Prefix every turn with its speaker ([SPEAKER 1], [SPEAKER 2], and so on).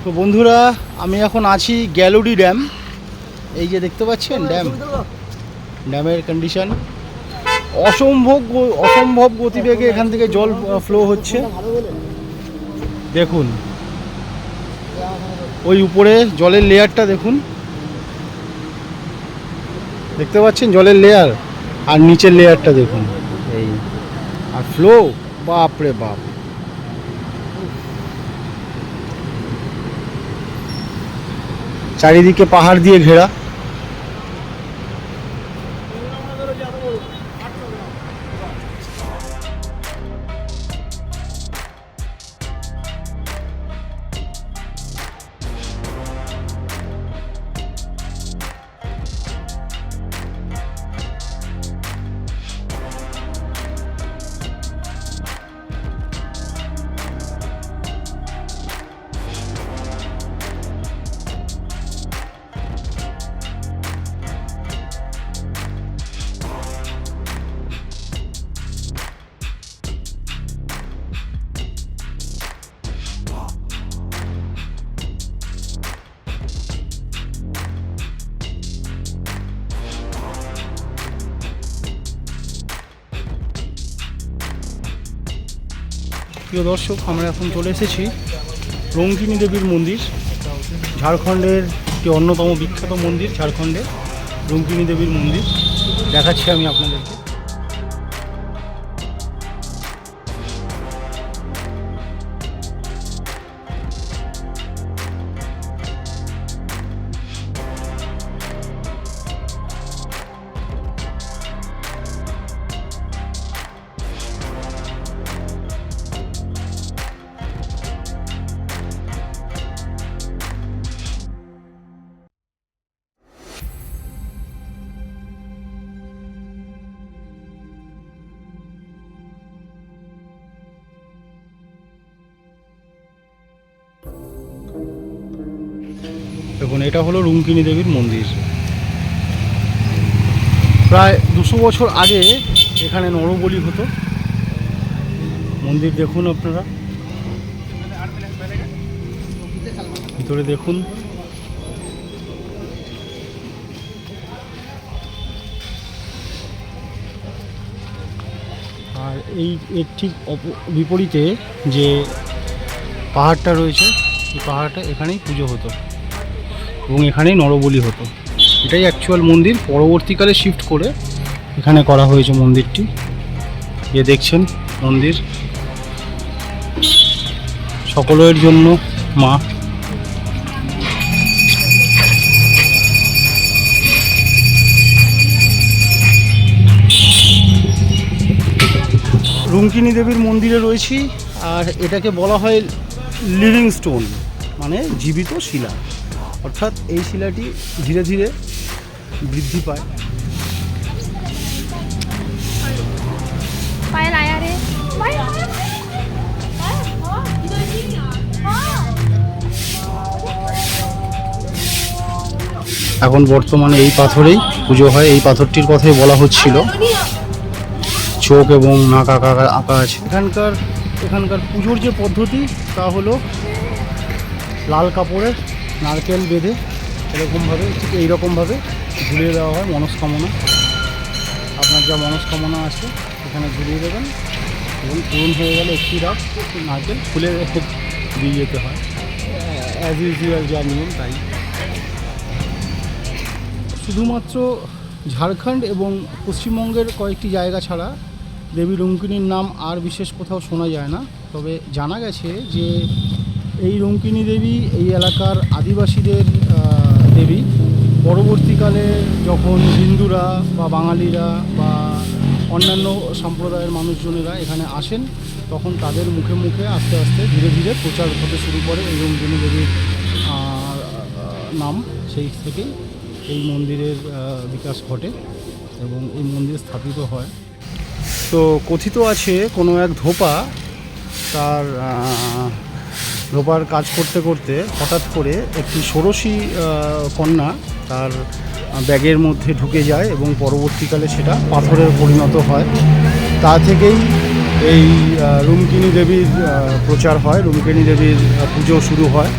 [SPEAKER 1] তো বন্ধুরা, আমি এখন আছি গ্যালোডি ড্যাম। এই যে দেখতে পাচ্ছেন ড্যামের কন্ডিশন অসম্ভব গতিবেগে এখান থেকে জল ফ্লো হচ্ছে। দেখুন ওই উপরে জলের লেয়ারটা দেখুন, দেখতে পাচ্ছেন জলের লেয়ার, আর নিচের লেয়ারটা দেখুন এই, আর ফ্লো বাপ রে বাপ। চারিদিকে পাহাড় দিয়ে ঘেরা। প্রিয় দর্শক, আমরা এখন চলে এসেছি রঙ্কিনী দেবীর মন্দির, ঝাড়খণ্ডের একটি অন্যতম বিখ্যাত মন্দির। ঝাড়খণ্ডের রঙ্কিনী দেবীর মন্দির দেখাচ্ছি আমি আপনাদেরকে। দেখুন, এটা হলো রঙ্কিনী দেবীর মন্দির। প্রায় 200 বছর আগে এখানে নরবলি হতো। মন্দির দেখুন আপনারা, ভিতরে দেখুন। আর এর ঠিক বিপরীতে যে পাহাড়টা রয়েছে, এই পাহাড়টা এখানেই পুজো হতো এবং এখানেই নরবলি হতো। এটাই অ্যাকচুয়াল মন্দির। পরবর্তীকালে শিফট করে এখানে করা হয়েছে মন্দিরটি। যে দেখছেন মন্দির সকলের জন্য মা। রঙ্কিনী দেবীর মন্দিরে রয়েছি, আর এটাকে বলা হয় লিভিং স্টোন, মানে জীবিত শিলা। অর্থাৎ এই শিলাটি ধীরে ধীরে বৃদ্ধি পায়। এখন বর্তমানে এই পাথরেই পুজো হয়। এই পাথরটির কথাই বলা হচ্ছিল, চোখ এবং নাক আঁকা আছে। এখানকার পুজোর যে পদ্ধতি তা হলো লাল কাপড়ে নারকেল বেঁধে এরকমভাবে, ঠিক এইরকমভাবে ঝুলিয়ে দেওয়া হয় মনস্কামনা। আপনার যা মনস্কামনা আছে এখানে ঝুলিয়ে দেবেন এবং পূরণ হয়ে গেলে একটি রাত নারকেল খুলে দিয়ে যেতে হয়। অ্যাজ ইউজুয়াল যা নিয়ম তাই। শুধুমাত্র ঝাড়খণ্ড এবং পশ্চিমবঙ্গের কয়েকটি জায়গা ছাড়া দেবী রঙ্কিনীর নাম আর বিশেষ কোথাও শোনা যায় না। তবে জানা গেছে যে এই রঙ্কিনী দেবী এই এলাকার আদিবাসীদের দেবী। পরবর্তীকালে যখন হিন্দুরা বা বাঙালিরা বা অন্যান্য সম্প্রদায়ের মানুষজনেরা এখানে আসেন, তখন তাদের মুখে মুখে আস্তে আস্তে ধীরে ধীরে প্রচার হতে শুরু করে এই রঙ্কিনী দেবীর নাম। সেই থেকেই এই মন্দিরের বিকাশ ঘটে এবং এই মন্দির স্থাপিত হয়। তো কথিত আছে কোনো এক ধোপা তার ধোপার কাজ করতে করতে হঠাৎ করে একটি ষোড়শী কন্যা তার ব্যাগের মধ্যে ঢুকে যায় এবং পরবর্তীকালে সেটা পাথরের পরিণত হয়। তা থেকেই এই রঙ্কিনী দেবীর প্রচার হয়, রঙ্কিনী দেবীর পুজো শুরু হয়।